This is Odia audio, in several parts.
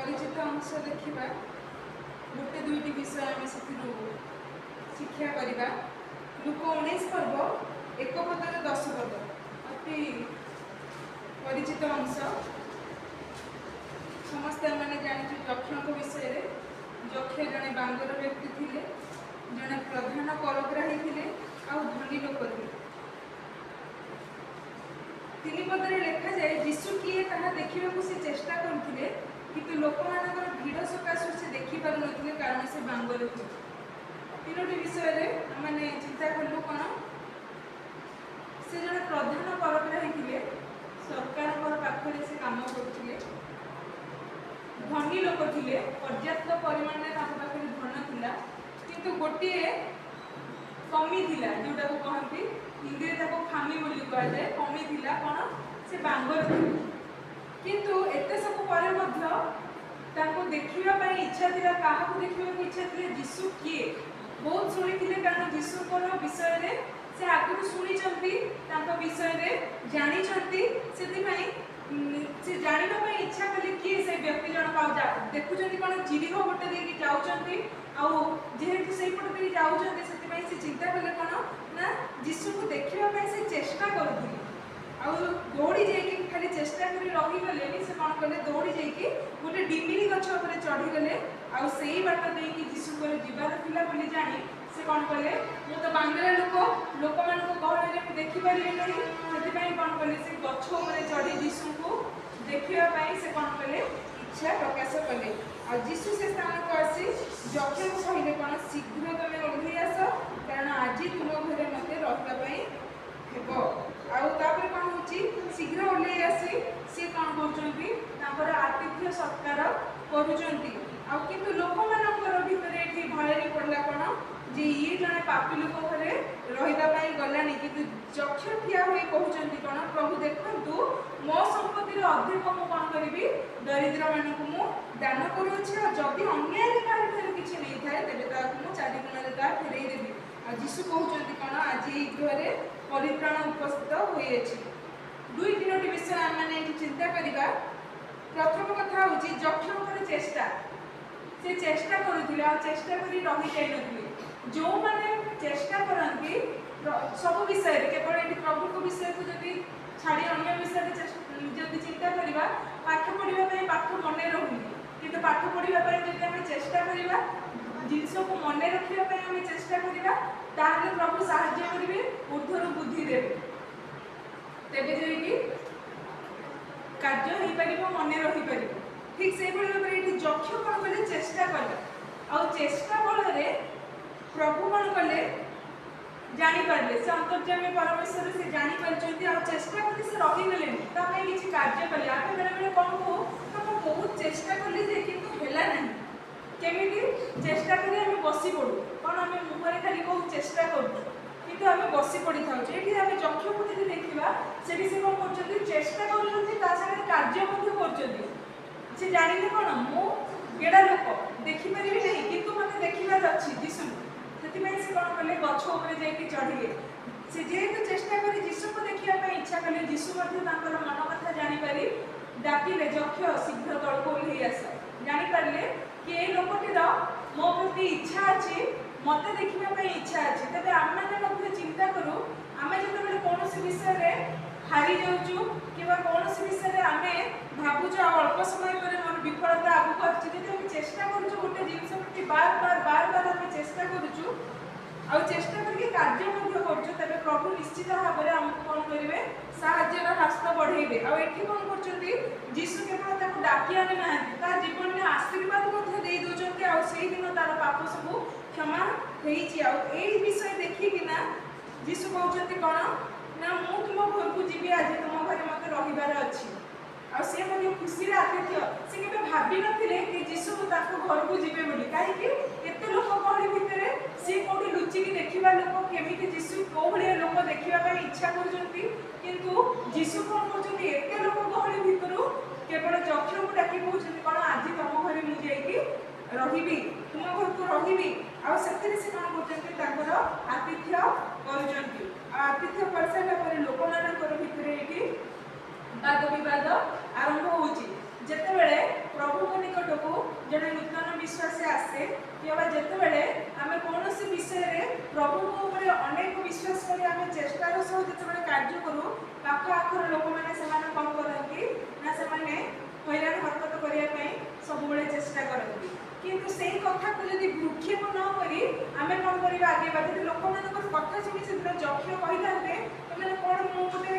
परिचित अंश देखा गोटे दुईटी विषय आम से शिक्षा करवा लुक 19 पर्व एक पदर 10 पद अति परिचित अंश समस्ते मैंने जानी यक्षों विषय यक्ष जड़े बांगर व्यक्ति थे जड़े प्रधान करग्राही थे आ धनी लोक थे तीन पदरे लिखा जाए यीशु किए ताहा देखा से चेष्टा करते किंतु लोक मानकर भिड़ सकाशु से देखिपार न कारण से बांगर थे तीनोटी विषय मैंने चिंता कलु कौन से जड़े प्रधान करग्राही थे सरकार पाखे से काम करते धनी लोक थे पर्याप्त परिमाण में पाखे धन थिला किंतु गोटे कमी थिला जोटा को कहती हिंदी में खामी बोली कहुए कमी थिला कौन से बांगर थे किंतु एते सब पर देखा इच्छा थी क्या देखा इच्छा थी यीशु किए बहुत शुणी कारण यीशु विषय में से आगु शुणी विषय जानी से जानवा इच्छा कले किए से व्यक्ति जन देखुं कौन चिरीह गोटे देकी जाऊँगी जेहेतु से पटे जाऊँगी से चिंता कले कौन ना यीशु को देखा से चेष्टा करुले दौड़ी जाकि खाली चेष्टा कर रहीगले से कौन कले दौड़ी जाकि गोटे डिमिरी गछ उपर चढ़ीगले आई बाट देखिए यीशु जीवार था जानी से कौन कले मु तो बांगला लोक मान गहल देखिपारे नहीं से कौन कले से गछ उपर चढ़ी यीशु को देखापी से कौन कले इच्छा प्रकाश कले यीशु से स्थान को आसी यक्ष को कहले कौन शीघ्र तुम ओह्लि आस कारण आज तुम घरे मत रही आउे कौन हो शीघ्र ओह्लि आसी सी कौन कर आतिथ्य सत्कार करुँच लोक मान भितर भय पड़ा कौन जे ये जड़े पापी लोक घरे रही गलानी कि यक्ष ठिया हुए कहते कौन प्रभु देखु मो संपत्ति अधिक मु कौन करी दरिद्र मानक मु दान करुच्छे जदि अन्याय किसी नहीं थाए तेज मुझे 4 गुण फेरई देवी यीशु कहते कौन आज ये गृह परित्राण उपस्थित होती दुई 3टी विषय आम मैंने चिंता करवा प्रथम कथा हूँ यक्ष चेष्टा से चेष्टा करुले चेष्टा कर रही जाए जो मैंने चेष्टा करती सब विषय केवल ये प्रभु को विषय को जब छाड़ी अन्य विषय जब चिंता करवा पाठ पढ़ापी पाठ मन रोनी कि पाठ पढ़ापी जब आम चेष्टा करवा जिनस को मन रखापी आम चेष्टा करवा ताहले प्रभु साहाय्य करेंगे ऊर्ध्वर बुद्धि देवे तेज जाकि कार्य हो पार मन रहीपर ठीक से भाव में ये यक्ष कौन कले चेष्टा कले चेष्टा बल प्रभु कौन कले जापारे से अंतर्जामी परमेश्वर से जापार चेष्टा कर से रहीगले किसी कार्य कले आम बेले बेले कौन हो तो बहुत चेष्टा कले कि ना केमी चेष्टा करें आम बसी पड़ू कौन आम मुहर खाली बहुत चेष्टा करूँ आम बसी पड़ी था ये आम यक्ष को जो देखा से कौन कर चेष्टा कर कार्य कर जाने कौन मु गेड़ा लोक देखिपारि नहीं किंतु मत देखार अच्छी यीशु से कौन कले गछ उपर जाकि चढ़िले से जेहेतु चेष्टा कर यीशु को देखा इच्छा कले यीशु मन कथा जापारे डाकिले यक्ष शीघ्र तल को ओह्लि आस जापारे कि ये लोकटीर मो प्रति इच्छा अच्छी मत देखा इच्छा अच्छी तेज आम मैंने चिंता करूँ आम जो कौन विषय हारी जाऊँ कि कौन विषय आम भावुँ अल्प समय पर मोर विफलता आगू आम चेष्टा करूँ गोटे जिन बार बार बार बार आम चेष्टा करूँ चेष्टा करके कार्य तेज प्रभु निश्चित भाव में आमको कौन करेंगे साहाय्यर हस्त बढ़ेबे आठी कौन कर यीशु केवल डाकी आनी ना जीवन में आशीर्वाद दे दौरान से दिन तार पाप सब क्षमा हो विषय देखिकिना यीशु कहते कौन ना मु तुम घर को जी आज तुम घर मत रहीबार अच्छी सी खुशी आतिथ्य से केवे भावी नथिले कि यीशु घर को जीवे बोली कहीं एत लोक गहली भितर सी कौटी लुचिकी देखा लोक केमी यीशु कौ भाया लोक देखा इच्छा किंतु यीशु कौन कर एत लोक गहली भितर केवल यक्ष को डाकी कहते कौन आज तुम घर मुझे रही तुम घर को रही से कौन कर आतिथ्य आतिथ्य कर सारा लोक मान भितर वाद बद आरंभ होते प्रभु निकट ଯେତେବେଳେ ଆମେ କୌଣସି ବିଷୟରେ ପ୍ରଭୁଙ୍କ ଉପରେ ଅନେକ ବିଶ୍ୱାସ କରି ଆମେ ଚେଷ୍ଟାର ସହ ଯେତେବେଳେ କାର୍ଯ୍ୟ କରୁ, ପାଖ ଆଖର ଲୋକମାନେ ସେମାନେ କ'ଣ କରନ୍ତି ନା ସେମାନେ ହଇରାଣ ହରକତ କରିବା ପାଇଁ ସବୁବେଳେ ଚେଷ୍ଟା କରନ୍ତି। କିନ୍ତୁ ସେଇ କଥାକୁ ଯଦି ଭ୍ରୂକ୍ଷେପ ନ କରି ଆମେ କ'ଣ କରିବା ଆଗେଇବା। ଯଦି ଲୋକମାନଙ୍କର କଥା ଶୁଣି ସେଦିନ ଯକ୍ଷ କହିଥାନ୍ତେ ଏମାନେ କ'ଣ ମୁଁ ଗୋଟେ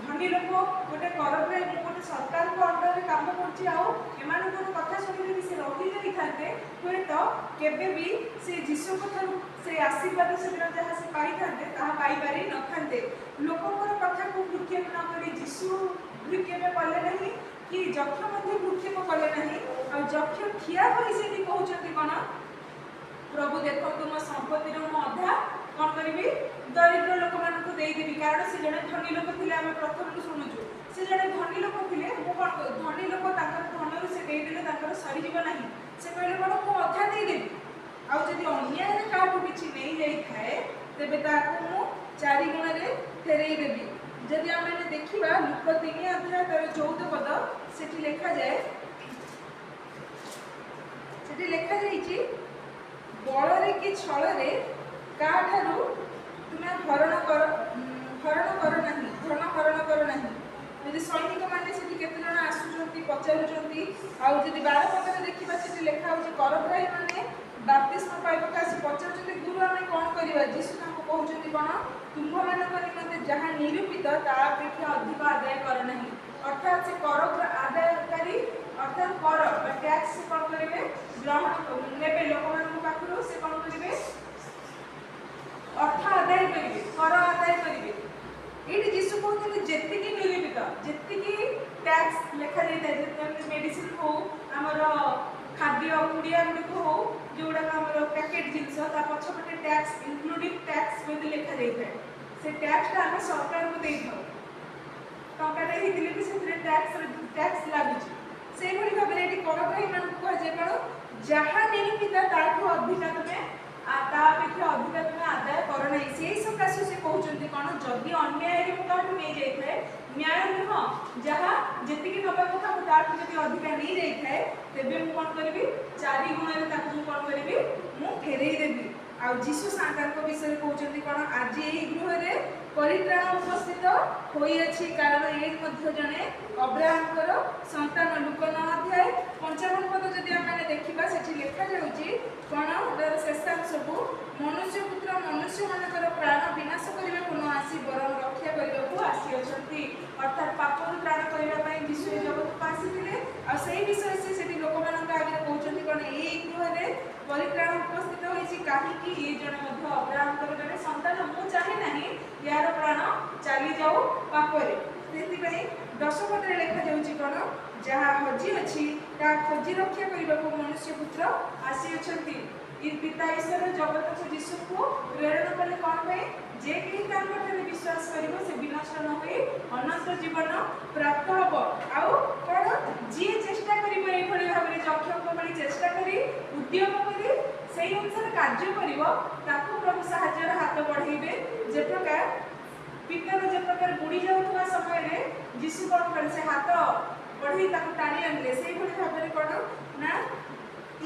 ଧନୀ ଲୋକ, ଗୋଟେ କରଗ୍ରାହୀ, ମୁଁ ଗୋଟେ ସରକାରଙ୍କ ଅଣ୍ଡରରେ କାମ କରୁଛି, ଆଉ ଏମାନଙ୍କର କଥା ଶୁଣି ଯଦି ସେ ରହିଯାଇଥାନ୍ତେ ହୁଏତ କେବେ ବି ସେ ଯୀଶୁଙ୍କ ଠାରୁ ସେ ଆଶୀର୍ବାଦ ସେଦିନ ଯାହା ସେ ପାଇଥାନ୍ତେ ତାହା ପାଇପାରି ନଥାନ୍ତେ। ଲୋକଙ୍କର କଥାକୁ ଭ୍ରୂକ୍ଷେପ ନ କରି ଯୀଶୁ ଭ୍ରୂକ୍ଷେପ କଲେ ନାହିଁ, କି ଯକ୍ଷ ମଧ୍ୟ ଭ୍ରୂକ୍ଷେପ କଲେ ନାହିଁ। ଆଉ ଯକ୍ଷ ଠିଆ ହୋଇ ସେଠି କହୁଛନ୍ତି କ'ଣ, ପ୍ରଭୁ ଦେଖନ୍ତୁ ମୋ ସମ୍ପତ୍ତିର ମୁଁ ଅଧା କ'ଣ କରିବି ଦରିଦ୍ର ଲୋକମାନଙ୍କୁ ଦେଇଦେବି। କାରଣ ସେ ଜଣେ ଧନୀ ଲୋକ ଥିଲେ, ଆମେ ପ୍ରଥମରୁ ଶୁଣୁଛୁ ସେ ଜଣେ ଧନୀ ଲୋକ ଥିଲେ। ମୁଁ କ'ଣ ଧନୀ ଲୋକ, ତାଙ୍କର ଧନରୁ ସେ ଦେଇଦେଲେ ତାଙ୍କର ସରିଯିବ ନାହିଁ। ସେ କହିଲେ କ'ଣ ମୁଁ ଅଧା ଦେଇଦେବି, ଆଉ ଯଦି ଅନ୍ୟାୟରେ କାହାଠୁ କିଛି ନେଇଯାଇଥାଏ ତେବେ ତାକୁ ମୁଁ 4 ଗୁଣରେ ଫେରେଇ ଦେବି। ଯଦି ଆମେ ଦେଖିବା ଲୁକ 3 ଅଧ୍ୟାୟ 14 ପଦ, ସେଠି ଲେଖାଯାଇଛି ବଳରେ କି ଛଳରେ କାହାଠାରୁ ତୁମେ ହରଣ କର ନାହିଁ, ଧନ ହରଣ କର ନାହିଁ। ଯଦି ସୈନିକମାନେ ସେଠି କେତେ ଜଣ ଆସୁଛନ୍ତି ପଚାରୁଛନ୍ତି, ଆଉ ଯଦି 12 ପଦରେ ଦେଖିବା ସେଠି ଲେଖା ହେଉଛି କରଗ୍ରାହୀମାନେ ବାପ୍ତିସ୍ମ ପାଇବାକୁ ଆସି ପଚାରୁଛନ୍ତି ଗୁରୁ ଆମେ କ'ଣ କରିବା। ଯୀଶୁ ତାଙ୍କୁ କହୁଛନ୍ତି କ'ଣ, ତୁମ୍ଭମାନଙ୍କ ନିମନ୍ତେ ଯାହା ନିରୂପିତ ତା ଅପେକ୍ଷା ଅଧିକ ଆଦାୟ କର ନାହିଁ। ଅର୍ଥାତ୍ ସେ କର ଆଦାୟକାରୀ, ଅର୍ଥାତ୍ କର ବା ଟ୍ୟାକ୍ସ ସେ କ'ଣ କରିବେ ଗ୍ରହଣ ନେବେ ଲୋକମାନଙ୍କ ପାଖରୁ। ସେ କ'ଣ କରିବେ ଅର୍ଥ ଆଦାୟ କରିବେ, କର ଆଦାୟ କରିବେ। ଏଇଠି ଯୀଶୁ କହୁଛନ୍ତି ଯେତିକି ନିରୂପିତ, ଯେତିକି ଟ୍ୟାକ୍ସ ଲେଖାଯାଇଥାଏ, ଯେମିତି ମେଡିସିନ ହଉ, ଆମର ଖାଦ୍ୟ କୁଡ଼ିଆ ଗୁଡ଼ିକ ହଉ, ଯେଉଁଗୁଡ଼ାକ ଆମର ପ୍ୟାକେଟ୍ ଜିନିଷ ତା ପଛପଟେ ଟ୍ୟାକ୍ସ ଇନକ୍ଲୁଡିଂ ଟ୍ୟାକ୍ସ ବୋଲି ଲେଖାଯାଇଥାଏ। ସେ ଟ୍ୟାକ୍ସଟା ଆମେ ସରକାରଙ୍କୁ ଦେଇଥାଉ, ଟଙ୍କାଟେ ହେଇଥିଲେ ବି ସେଥିରେ ଟ୍ୟାକ୍ସ ଲାଗୁଛି। ସେଇଭଳି ଭାବରେ ଏଠି କରଗ୍ରାହୀମାନଙ୍କୁ କୁହାଯାଏ କ'ଣ, ଯାହା ନିରୂପିତ ତାଠୁ ଅଧିକା ତୁମେ ତା ଅପେକ୍ଷା ଅଧିକା ତୁମେ ଆଦାୟ କର ନାହିଁ। ସେଇ ସକାଶେ ସେ କହୁଛନ୍ତି କ'ଣ, ଯଦି ଅନ୍ୟାୟରେ ମୁଁ ତାଠୁ ନେଇଯାଇଥାଏ, ନ୍ୟାୟ ନୁହଁ, ଯାହା ଯେତିକି ନେବା କଥା ମୁଁ ତାଠୁ ଯଦି ଅଧିକା ନେଇଯାଇଥାଏ ତେବେ ମୁଁ କ'ଣ କରିବି 4 ଗୁଣରେ ତାକୁ ମୁଁ କ'ଣ କରିବି ମୁଁ ଫେରେଇ ଦେବି। ଆଉ ଯୀଶୁ ତାଙ୍କ ବିଷୟରେ କହୁଛନ୍ତି କ'ଣ, ଆଜି ଏହି ଗୃହରେ ପରିତ୍ରାଣ ଉପସ୍ଥିତ ହୋଇଅଛି, କାରଣ ଏ ମଧ୍ୟ ଜଣେ ଅବ୍ରାହମଙ୍କର ସନ୍ତାନ। ଲୁକ 9 ଅଧ୍ୟାୟ 55 ପଦ ଯଦି ଆମେ ଦେଖିବା ସେଠି ଲେଖାଯାଉଛି କ'ଣ, ତାର ଶେଷାଂଶକୁ ମନୁଷ୍ୟପୁତ୍ର ମନୁଷ୍ୟମାନଙ୍କର ପ୍ରାଣ ବିନାଶ କରିବାକୁ ନ ଆସି ବରଂ ରକ୍ଷା କରିବାକୁ ଆସିଅଛନ୍ତି। ଅର୍ଥାତ୍ ପାପରୁ ତ୍ରାଣ କରିବା ପାଇଁ ଯୀଶୁ ଏ ଜଗତକୁ ଆସିଥିଲେ। ଆଉ ସେଇ ବିଷୟ ସେ ସେଠି ଲୋକମାନଙ୍କ ଆଗରେ କହୁଛନ୍ତି କ'ଣ, ଏଇ ଗୃହରେ ପରିତ୍ରାଣ ଉପସ୍ଥିତ ହୋଇଛି, କାହିଁକି ଏ ଜଣେ ମଧ୍ୟ ଅବ୍ରାହମଙ୍କର ଜଣେ ସନ୍ତାନ। ମୁଁ ଚାହେଁ ନାହିଁ ୟାର ପ୍ରାଣ ଚାଲିଯାଉ ପାପରେ। ସେଥିପାଇଁ 10 ପଦରେ ଲେଖାଯାଉଛି କ'ଣ, ଯାହା ହଜି ଅଛି ତାହା ଖୋଜି ରକ୍ଷା କରିବାକୁ ମନୁଷ୍ୟପୁତ୍ର ଆସିଅଛନ୍ତି। ପିତା ଈଶ୍ୱର ଜଗତକୁ ଯୀଶୁକୁ ପ୍ରେରଣ କଲେ କ'ଣ ପାଇଁ, ଯେ କେହି ତାଙ୍କଠାରେ ବିଶ୍ୱାସ କରିବ ସେ ବିନଷ୍ଟ ନ ହୋଇ ଅନନ୍ତ ଜୀବନ ପ୍ରାପ୍ତ ହେବ। ଆଉ କ'ଣ, ଯିଏ ଚେଷ୍ଟା କରିବ ଏଇଭଳି ଭାବରେ ଯକ୍ଷଙ୍କ ଭଳି ଚେଷ୍ଟା କରି ଉଦ୍ୟମ କରି ସେଇ ଅନୁସାରେ କାର୍ଯ୍ୟ କରିବ, ତାକୁ ପ୍ରଭୁ ସାହାଯ୍ୟର ହାତ ବଢ଼େଇବେ। ଯେ ପ୍ରକାର ପିତାର ଯେ ପ୍ରକାର ବୁଡ଼ି ଯାଉଥିବା ସମୟରେ ଯୀଶୁ କ'ଣ କଲେ, ସେ ହାତ ବଢ଼େଇ ତାକୁ ଟାଣି ଆଣିଲେ। ସେଇଭଳି ଭାବରେ କ'ଣ ନା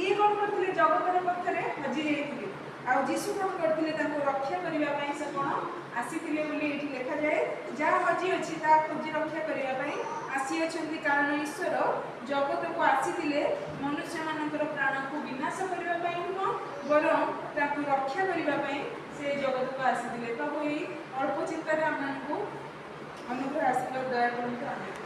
ଇଏ କ'ଣ କରିଥିଲେ, ଜଗତର ପଥରେ ହଜି ଯାଇଥିଲେ, ଆଉ ଯୀଶୁ କ'ଣ କରିଥିଲେ, ତାଙ୍କୁ ରକ୍ଷା କରିବା ପାଇଁ ସେ କ'ଣ ଆସିଥିଲେ ବୋଲି ଏଠି ଲେଖାଯାଏ। ଯାହା ହଜି ଅଛି ତାହା ଖୋଜି ରକ୍ଷା କରିବା ପାଇଁ ଆସିଅଛନ୍ତି, କାରଣ ଈଶ୍ୱର ଜଗତକୁ ଆସିଥିଲେ ମନୁଷ୍ୟମାନଙ୍କର ପ୍ରାଣକୁ ବିନାଶ କରିବା ପାଇଁ ନୁହଁ, ବରଂ ତାକୁ ରକ୍ଷା କରିବା ପାଇଁ ସେ ଜଗତକୁ ଆସିଥିଲେ। ପ୍ରଭୁ ଏଇ ଅଳ୍ପ ଚିନ୍ତାରେ ଆମମାନଙ୍କୁ ଅନୁଗ୍ରହ ଆଶୀର୍ବାଦ ଦୟା କରନ୍ତୁ।